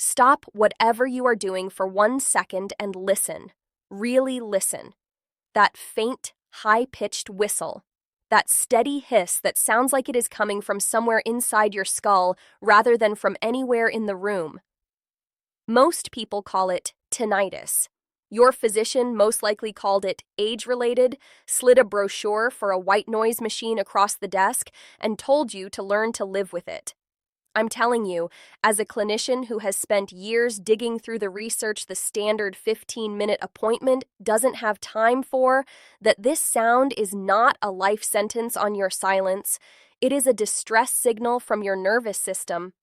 Stop whatever you are doing for 1 second and listen. Really listen. That faint, high-pitched whistle. That steady hiss that sounds like it is coming from somewhere inside your skull rather than from anywhere in the room. Most people call it tinnitus. Your physician most likely called it age-related, slid a brochure for a white noise machine across the desk, and told you to learn to live with it. I'm telling you, as a clinician who has spent years digging through the research the standard 15-minute appointment doesn't have time for, that this sound is not a life sentence on your silence. It is a distress signal from your nervous system.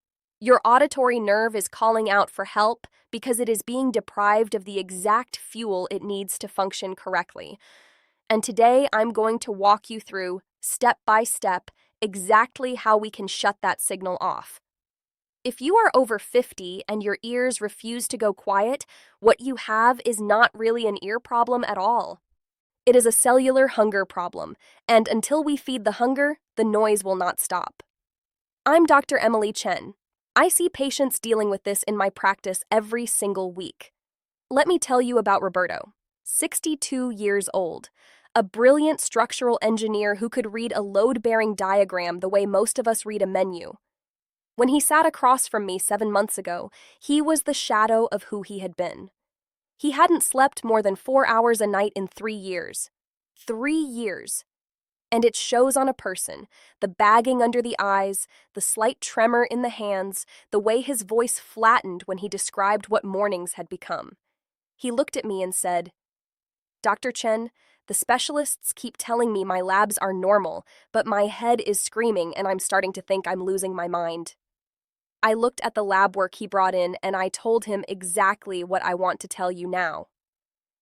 Your auditory nerve is calling out for help because it is being deprived of the exact fuel it needs to function correctly. And today I'm going to walk you through, step by step, exactly how we can shut that signal off. If you are over 50 and your ears refuse to go quiet, what you have is not really an ear problem at all. It is a cellular hunger problem, and until we feed the hunger, the noise will not stop. I'm Dr. Emily Chen. I see patients dealing with this in my practice every single week. Let me tell you about Roberto, 62 years old, a brilliant structural engineer who could read a load-bearing diagram the way most of us read a menu. When he sat across from me 7 months ago, he was the shadow of who he had been. He hadn't slept more than 4 hours a night in 3 years. 3 years. And it shows on a person, the bagging under the eyes, the slight tremor in the hands, the way his voice flattened when he described what mornings had become. He looked at me and said, "Dr. Chen, the specialists keep telling me my labs are normal, but my head is screaming and I'm starting to think I'm losing my mind." I looked at the lab work he brought in and I told him exactly what I want to tell you now.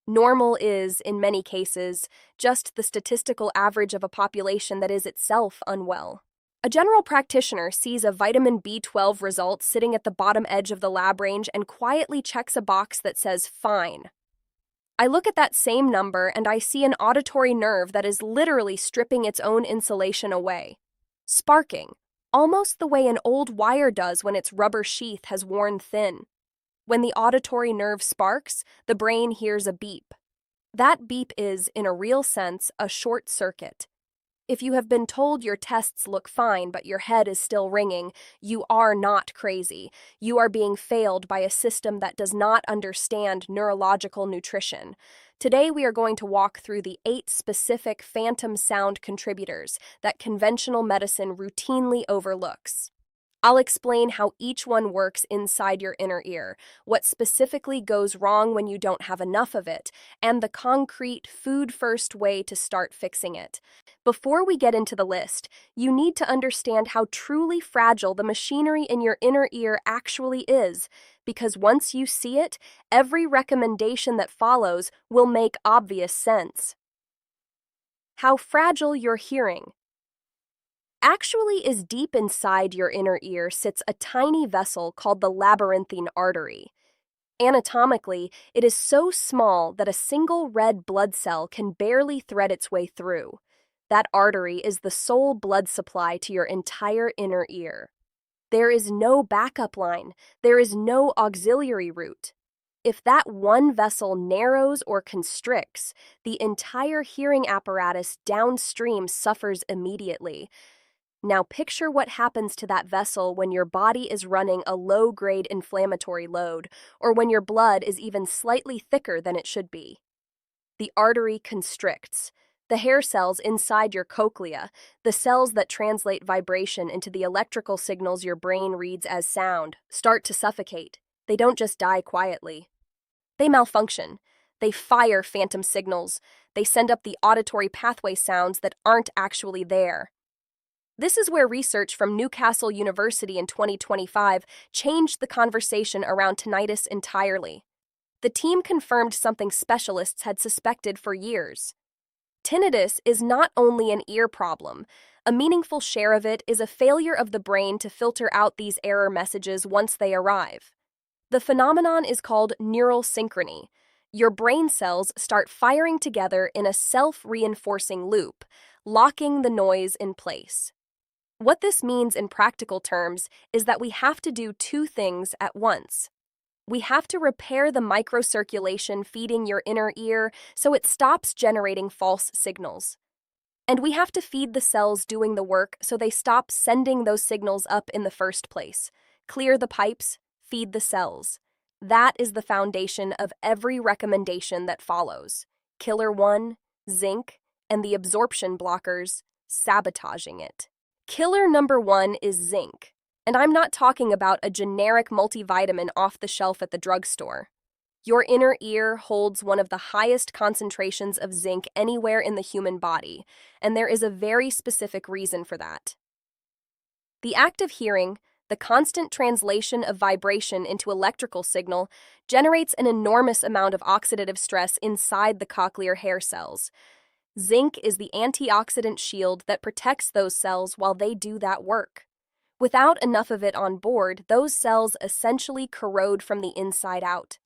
Normal is, in many cases, just the statistical average of a population that is itself unwell. A general practitioner sees a vitamin B12 result sitting at the bottom edge of the lab range and quietly checks a box that says fine. I look at that same number and I see an auditory nerve that is literally stripping its own insulation away, sparking, almost the way an old wire does when its rubber sheath has worn thin. When the auditory nerve sparks, the brain hears a beep. That beep is, in a real sense, a short circuit. If you have been told your tests look fine but your head is still ringing, you are not crazy. You are being failed by a system that does not understand neurological nutrition. Today we are going to walk through the 8 specific phantom sound contributors that conventional medicine routinely overlooks. I'll explain how each one works inside your inner ear, what specifically goes wrong when you don't have enough of it, and the concrete, food-first way to start fixing it. Before we get into the list, you need to understand how truly fragile the machinery in your inner ear actually is, because once you see it, every recommendation that follows will make obvious sense. How fragile your hearing actually is deep inside your inner ear sits a tiny vessel called the labyrinthine artery. Anatomically, it is so small that a single red blood cell can barely thread its way through. That artery is the sole blood supply to your entire inner ear. There is no backup line. There is no auxiliary route. If that one vessel narrows or constricts, the entire hearing apparatus downstream suffers immediately. Now picture what happens to that vessel when your body is running a low-grade inflammatory load, or when your blood is even slightly thicker than it should be. The artery constricts. The hair cells inside your cochlea, the cells that translate vibration into the electrical signals your brain reads as sound, start to suffocate. They don't just die quietly. They malfunction. They fire phantom signals. They send up the auditory pathway sounds that aren't actually there. This is where research from Newcastle University in 2025 changed the conversation around tinnitus entirely. The team confirmed something specialists had suspected for years. Tinnitus is not only an ear problem. A meaningful share of it is a failure of the brain to filter out these error messages once they arrive. The phenomenon is called neural synchrony. Your brain cells start firing together in a self-reinforcing loop, locking the noise in place. What this means in practical terms is that we have to do 2 things at once. We have to repair the microcirculation feeding your inner ear so it stops generating false signals. And we have to feed the cells doing the work so they stop sending those signals up in the first place. Clear the pipes, feed the cells. That is the foundation of every recommendation that follows. Killer 1, zinc, and the absorption blockers, sabotaging it. Killer number 1 is zinc. And I'm not talking about a generic multivitamin off the shelf at the drugstore. Your inner ear holds one of the highest concentrations of zinc anywhere in the human body, and there is a very specific reason for that. The act of hearing, the constant translation of vibration into electrical signal, generates an enormous amount of oxidative stress inside the cochlear hair cells. Zinc is the antioxidant shield that protects those cells while they do that work. Without enough of it on board, those cells essentially corrode from the inside out.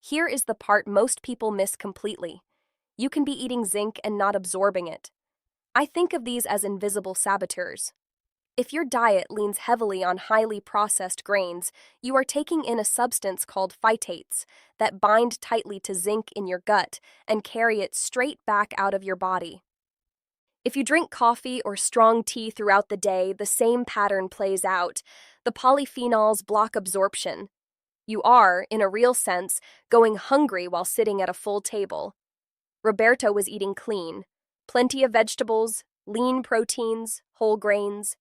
Here is the part most people miss completely. You can be eating zinc and not absorbing it. I think of these as invisible saboteurs. If your diet leans heavily on highly processed grains, you are taking in a substance called phytates that bind tightly to zinc in your gut and carry it straight back out of your body. If you drink coffee or strong tea throughout the day, the same pattern plays out. The polyphenols block absorption. You are, in a real sense, going hungry while sitting at a full table. Roberto was eating clean, plenty of vegetables, lean proteins, whole grains.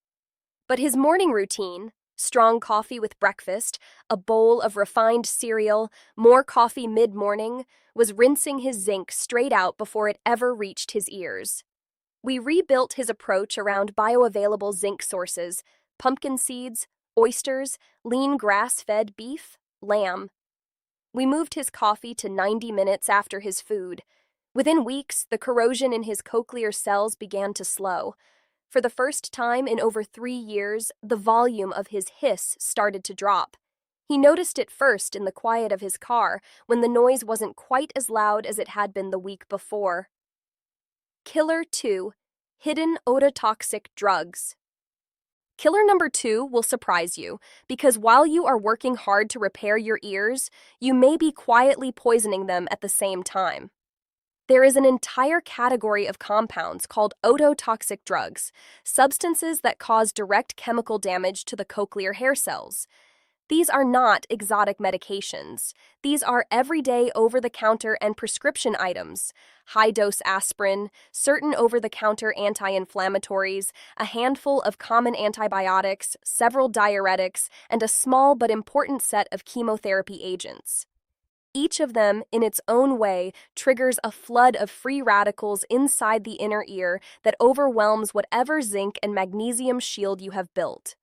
But his morning routine, strong coffee with breakfast, a bowl of refined cereal, more coffee mid-morning, was rinsing his zinc straight out before it ever reached his ears. We rebuilt his approach around bioavailable zinc sources, pumpkin seeds, oysters, lean grass-fed beef, lamb. We moved his coffee to 90 minutes after his food. Within weeks, the corrosion in his cochlear cells began to slow. For the first time in over 3 years, the volume of his hiss started to drop. He noticed it first in the quiet of his car, when the noise wasn't quite as loud as it had been the week before. Killer 2, hidden ototoxic drugs. Killer number 2 will surprise you, because while you are working hard to repair your ears, you may be quietly poisoning them at the same time. There is an entire category of compounds called ototoxic drugs, substances that cause direct chemical damage to the cochlear hair cells. These are not exotic medications. These are everyday over-the-counter and prescription items. High-dose aspirin, certain over-the-counter anti-inflammatories, a handful of common antibiotics, several diuretics, and a small but important set of chemotherapy agents. Each of them, in its own way, triggers a flood of free radicals inside the inner ear that overwhelms whatever zinc and magnesium shield you have built.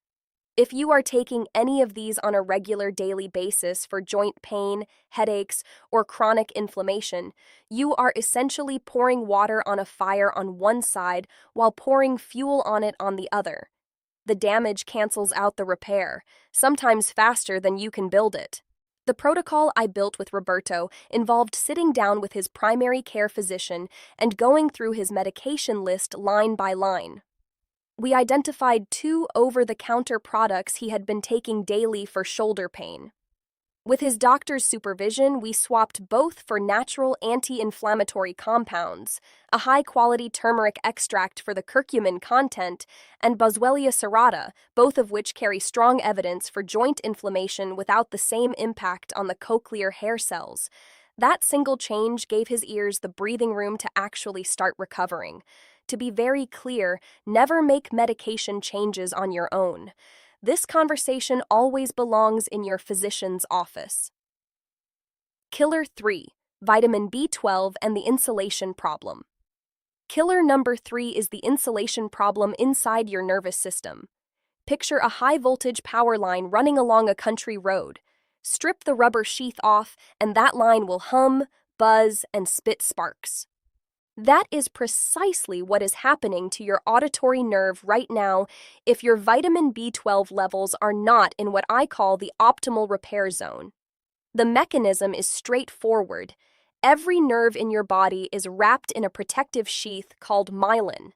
If you are taking any of these on a regular daily basis for joint pain, headaches, or chronic inflammation, you are essentially pouring water on a fire on one side while pouring fuel on it on the other. The damage cancels out the repair, sometimes faster than you can build it. The protocol I built with Roberto involved sitting down with his primary care physician and going through his medication list line by line. We identified 2 over-the-counter products he had been taking daily for shoulder pain. With his doctor's supervision, we swapped both for natural anti-inflammatory compounds, a high-quality turmeric extract for the curcumin content, and Boswellia serrata, both of which carry strong evidence for joint inflammation without the same impact on the cochlear hair cells. That single change gave his ears the breathing room to actually start recovering. To be very clear, never make medication changes on your own. This conversation always belongs in your physician's office. Killer 3, vitamin B12 and the insulation problem. Killer number 3 is the insulation problem inside your nervous system. Picture a high-voltage power line running along a country road. Strip the rubber sheath off, and that line will hum, buzz, and spit sparks. That is precisely what is happening to your auditory nerve right now if your vitamin B12 levels are not in what I call the optimal repair zone. The mechanism is straightforward. Every nerve in your body is wrapped in a protective sheath called myelin.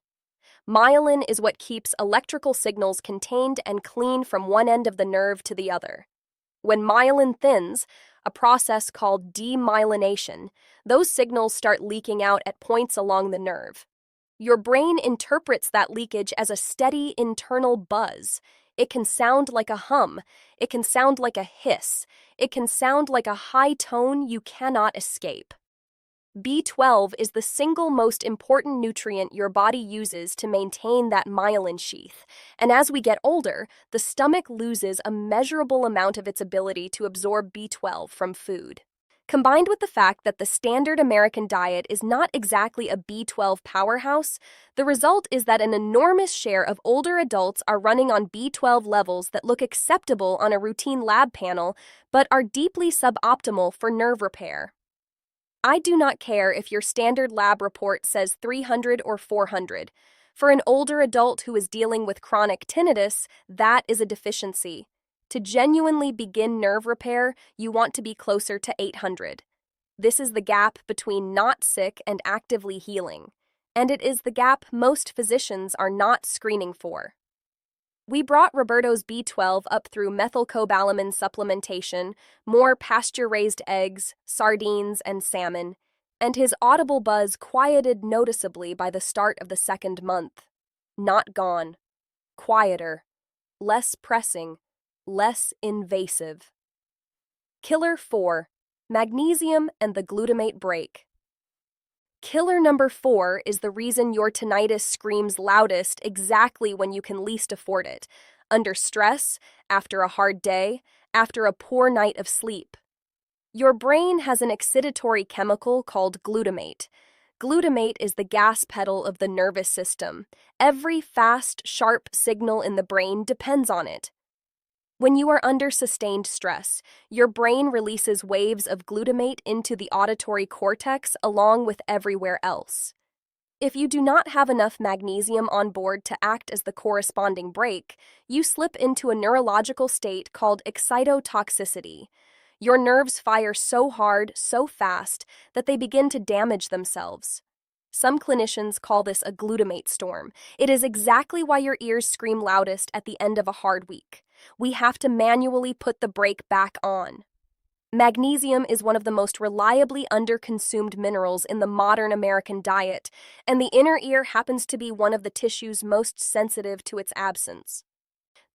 Myelin is what keeps electrical signals contained and clean from one end of the nerve to the other. When myelin thins, a process called demyelination, those signals start leaking out at points along the nerve. Your brain interprets that leakage as a steady internal buzz. It can sound like a hum. It can sound like a hiss. It can sound like a high tone you cannot escape. B12 is the single most important nutrient your body uses to maintain that myelin sheath, and as we get older, the stomach loses a measurable amount of its ability to absorb B12 from food. Combined with the fact that the standard American diet is not exactly a B12 powerhouse, the result is that an enormous share of older adults are running on B12 levels that look acceptable on a routine lab panel, but are deeply suboptimal for nerve repair. I do not care if your standard lab report says 300 or 400. For an older adult who is dealing with chronic tinnitus, that is a deficiency. To genuinely begin nerve repair, you want to be closer to 800. This is the gap between not sick and actively healing, and it is the gap most physicians are not screening for. We brought Roberto's B12 up through methylcobalamin supplementation, more pasture-raised eggs, sardines, and salmon, and his audible buzz quieted noticeably by the start of the second month. Not gone. Quieter. Less pressing. Less invasive. Killer 4. Magnesium and the glutamate break. Killer number 4 is the reason your tinnitus screams loudest exactly when you can least afford it, under stress, after a hard day, after a poor night of sleep. Your brain has an excitatory chemical called glutamate. Glutamate is the gas pedal of the nervous system. Every fast, sharp signal in the brain depends on it. When you are under sustained stress, your brain releases waves of glutamate into the auditory cortex along with everywhere else. If you do not have enough magnesium on board to act as the corresponding brake, you slip into a neurological state called excitotoxicity. Your nerves fire so hard, so fast, that they begin to damage themselves. Some clinicians call this a glutamate storm. It is exactly why your ears scream loudest at the end of a hard week. We have to manually put the brake back on. Magnesium is one of the most reliably underconsumed minerals in the modern American diet, and the inner ear happens to be one of the tissues most sensitive to its absence.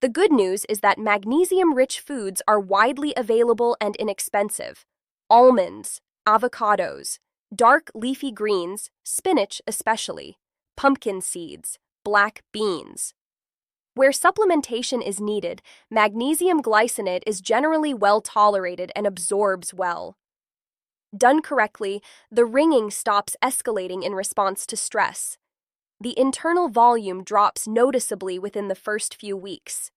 The good news is that magnesium-rich foods are widely available and inexpensive. Almonds, avocados, dark leafy greens, spinach especially, pumpkin seeds, black beans. Where supplementation is needed, magnesium glycinate is generally well tolerated and absorbs well. Done correctly, the ringing stops escalating in response to stress. The internal volume drops noticeably within the first few weeks.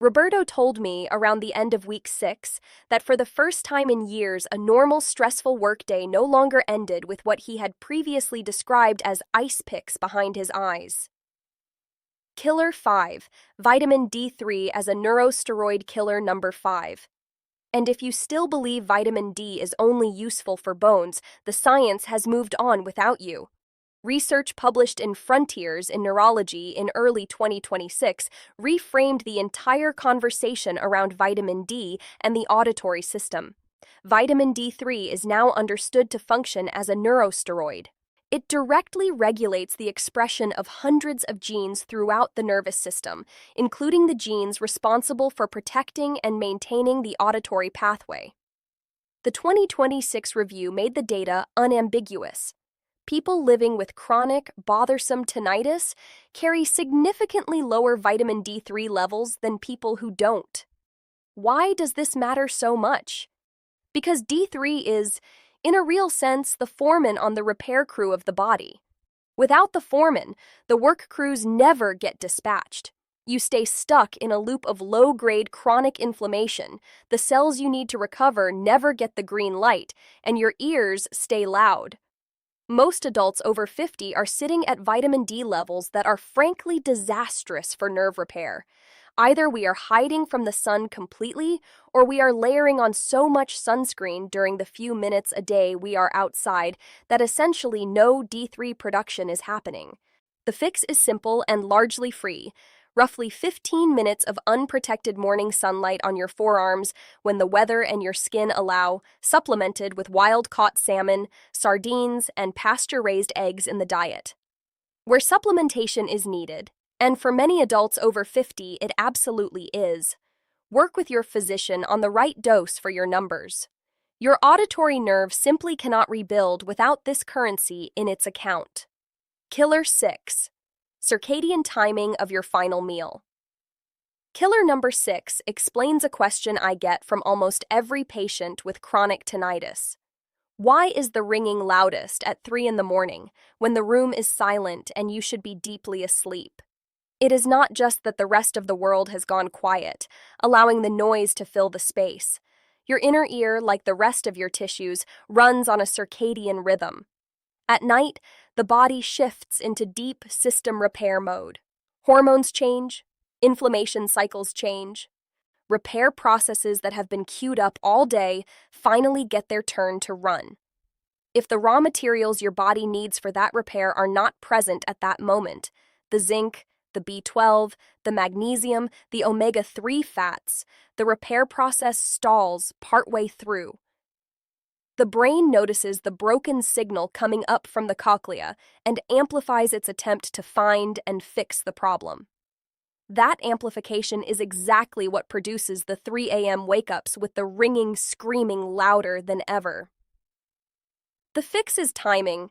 Roberto told me around the end of week 6 that for the first time in years, a normal stressful workday no longer ended with what he had previously described as ice picks behind his eyes. Killer 5. Vitamin D3 as a neurosteroid killer number 5. And if you still believe vitamin D is only useful for bones, the science has moved on without you. Research published in Frontiers in Neurology in early 2026 reframed the entire conversation around vitamin D and the auditory system. Vitamin D3 is now understood to function as a neurosteroid. It directly regulates the expression of hundreds of genes throughout the nervous system, including the genes responsible for protecting and maintaining the auditory pathway. The 2026 review made the data unambiguous. People living with chronic, bothersome tinnitus carry significantly lower vitamin D3 levels than people who don't. Why does this matter so much? Because D3 is, in a real sense, the foreman on the repair crew of the body. Without the foreman, the work crews never get dispatched. You stay stuck in a loop of low-grade chronic inflammation. The cells you need to recover never get the green light, and your ears stay loud. Most adults over 50 are sitting at vitamin D levels that are frankly disastrous for nerve repair. Either we are hiding from the sun completely, or we are layering on so much sunscreen during the few minutes a day we are outside that essentially no D3 production is happening. The fix is simple and largely free. roughly 15 minutes of unprotected morning sunlight on your forearms when the weather and your skin allow, supplemented with wild-caught salmon, sardines, and pasture-raised eggs in the diet. Where supplementation is needed, and for many adults over 50 it absolutely is, work with your physician on the right dose for your numbers. Your auditory nerve simply cannot rebuild without this currency in its account. Killer 6. Circadian timing of your final meal. Killer number 6 explains a question I get from almost every patient with chronic tinnitus. Why is the ringing loudest at 3 in the morning when the room is silent and you should be deeply asleep? It is not just that the rest of the world has gone quiet, allowing the noise to fill the space. Your inner ear, like the rest of your tissues, runs on a circadian rhythm. At night, the body shifts into deep system repair mode. Hormones change, inflammation cycles change. Repair processes that have been queued up all day finally get their turn to run. If the raw materials your body needs for that repair are not present at that moment, the zinc, the B12, the magnesium, the omega-3 fats, the repair process stalls partway through. The brain notices the broken signal coming up from the cochlea and amplifies its attempt to find and fix the problem. That amplification is exactly what produces the 3 a.m. wake-ups with the ringing, screaming louder than ever. The fix is timing.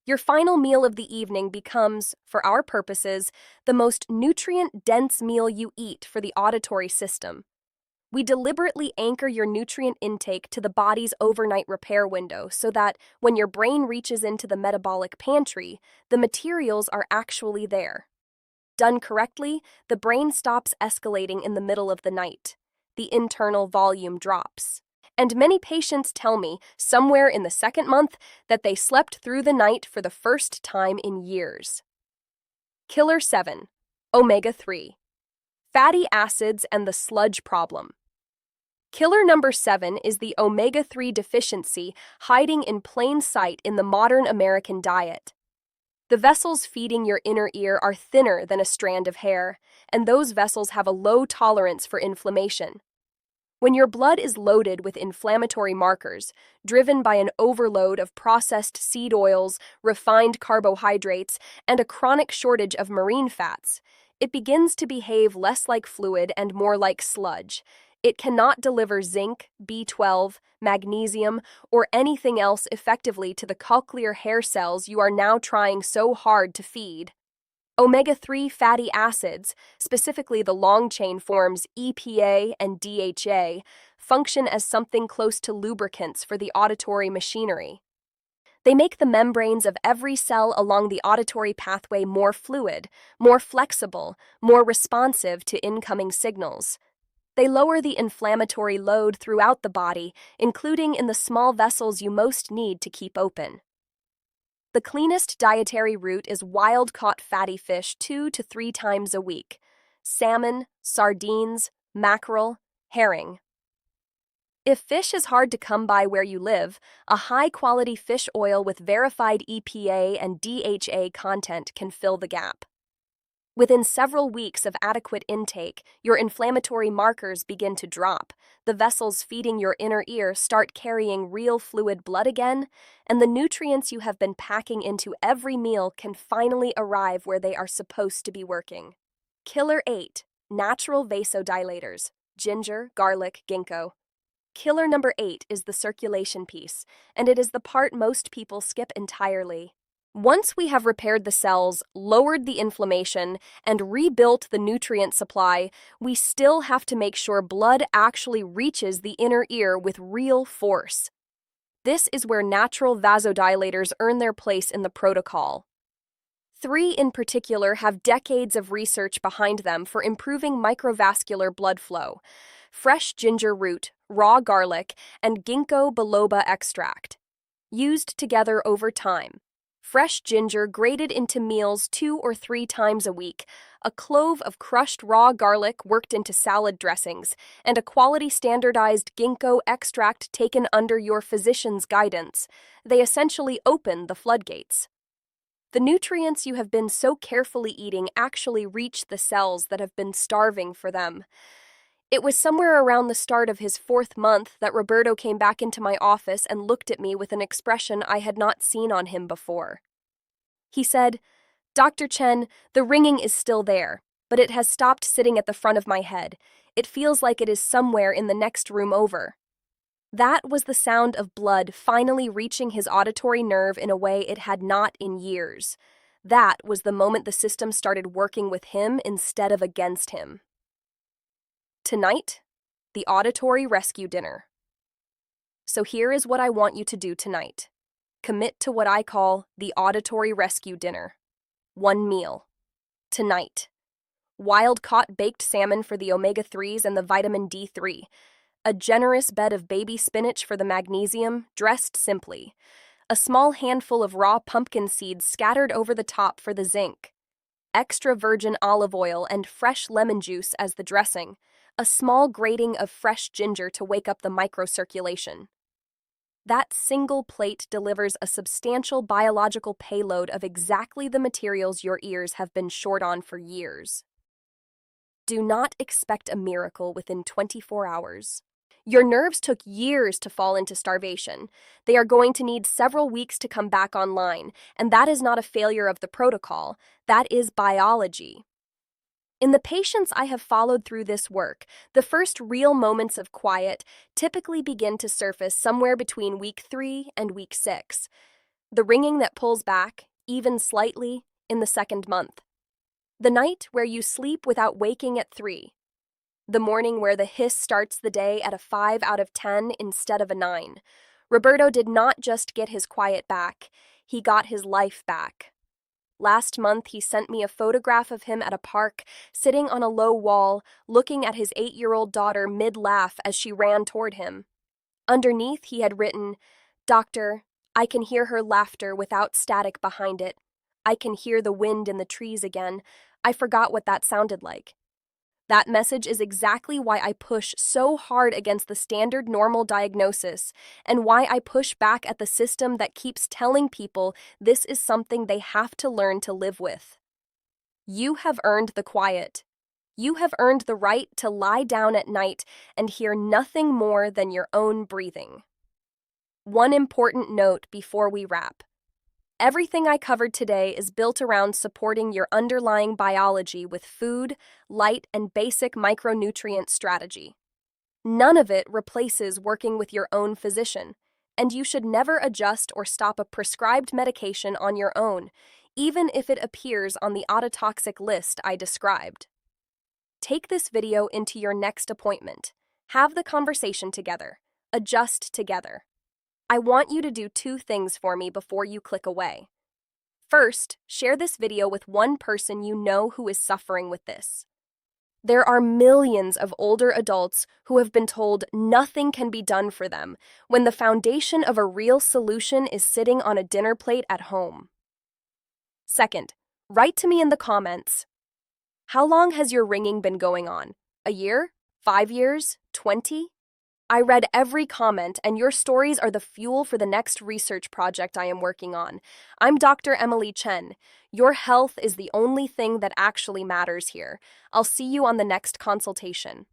Your final meal of the evening becomes, for our purposes, the most nutrient-dense meal you eat for the auditory system. We deliberately anchor your nutrient intake to the body's overnight repair window so that, when your brain reaches into the metabolic pantry, the materials are actually there. Done correctly, the brain stops escalating in the middle of the night. The internal volume drops. And many patients tell me, somewhere in the second month, that they slept through the night for the first time in years. Killer 7. Omega-3. Fatty acids and the sludge problem. Killer number 7 is the omega-3 deficiency hiding in plain sight in the modern American diet. The vessels feeding your inner ear are thinner than a strand of hair, and those vessels have a low tolerance for inflammation. When your blood is loaded with inflammatory markers, driven by an overload of processed seed oils, refined carbohydrates, and a chronic shortage of marine fats, it begins to behave less like fluid and more like sludge. It cannot deliver zinc, B12, magnesium, or anything else effectively to the cochlear hair cells you are now trying so hard to feed. Omega-3 fatty acids, specifically the long-chain forms EPA and DHA, function as something close to lubricants for the auditory machinery. They make the membranes of every cell along the auditory pathway more fluid, more flexible, more responsive to incoming signals. They lower the inflammatory load throughout the body, including in the small vessels you most need to keep open. The cleanest dietary route is wild-caught fatty fish 2 to 3 times a week: salmon, sardines, mackerel, herring. If fish is hard to come by where you live, a high-quality fish oil with verified EPA and DHA content can fill the gap. Within several weeks of adequate intake, your inflammatory markers begin to drop, the vessels feeding your inner ear start carrying real fluid blood again, and the nutrients you have been packing into every meal can finally arrive where they are supposed to be working. Killer 8. Natural vasodilators: ginger, garlic, ginkgo. Killer number 8 is the circulation piece, and it is the part most people skip entirely. Once we have repaired the cells, lowered the inflammation, and rebuilt the nutrient supply, we still have to make sure blood actually reaches the inner ear with real force. This is where natural vasodilators earn their place in the protocol. 3 in particular have decades of research behind them for improving microvascular blood flow: fresh ginger root, raw garlic, and ginkgo biloba extract. Used together over time. Fresh ginger grated into meals 2 or 3 times a week, a clove of crushed raw garlic worked into salad dressings, and a quality standardized ginkgo extract taken under your physician's guidance. They essentially open the floodgates. The nutrients you have been so carefully eating actually reach the cells that have been starving for them. It was somewhere around the start of his 4th month that Roberto came back into my office and looked at me with an expression I had not seen on him before. He said, "Dr. Chen, the ringing is still there, but it has stopped sitting at the front of my head. It feels like it is somewhere in the next room over." That was the sound of blood finally reaching his auditory nerve in a way it had not in years. That was the moment the system started working with him instead of against him. Tonight, the auditory rescue dinner. So here is what I want you to do tonight. Commit to what I call the auditory rescue dinner. 1 meal. Tonight. Wild-caught baked salmon for the omega-3s and the vitamin D3. A generous bed of baby spinach for the magnesium, dressed simply. A small handful of raw pumpkin seeds scattered over the top for the zinc. Extra virgin olive oil and fresh lemon juice as the dressing. A small grating of fresh ginger to wake up the microcirculation. That single plate delivers a substantial biological payload of exactly the materials your ears have been short on for years. Do not expect a miracle within 24 hours. Your nerves took years to fall into starvation. They are going to need several weeks to come back online, and that is not a failure of the protocol. That is biology. In the patients I have followed through this work, the first real moments of quiet typically begin to surface somewhere between week 3 and week 6. The ringing that pulls back, even slightly, in the 2nd month. The night where you sleep without waking at 3. The morning where the hiss starts the day at a 5 out of 10 instead of a 9. Roberto did not just get his quiet back, he got his life back. Last month, he sent me a photograph of him at a park, sitting on a low wall, looking at his 8-year-old daughter mid-laugh as she ran toward him. Underneath, he had written, "Doctor, I can hear her laughter without static behind it. I can hear the wind in the trees again. I forgot what that sounded like." That message is exactly why I push so hard against the standard normal diagnosis, and why I push back at the system that keeps telling people this is something they have to learn to live with. You have earned the quiet. You have earned the right to lie down at night and hear nothing more than your own breathing. One important note before we wrap. Everything I covered today is built around supporting your underlying biology with food, light, and basic micronutrient strategy. None of it replaces working with your own physician, and you should never adjust or stop a prescribed medication on your own, even if it appears on the autotoxic list I described. Take this video into your next appointment. Have the conversation together. Adjust together. I want you to do 2 things for me before you click away. First, share this video with one person you know who is suffering with this. There are millions of older adults who have been told nothing can be done for them when the foundation of a real solution is sitting on a dinner plate at home. Second, write to me in the comments. How long has your ringing been going on? A year? 5 years? 20? I read every comment, and your stories are the fuel for the next research project I am working on. I'm Dr. Emily Chen. Your health is the only thing that actually matters here. I'll see you on the next consultation.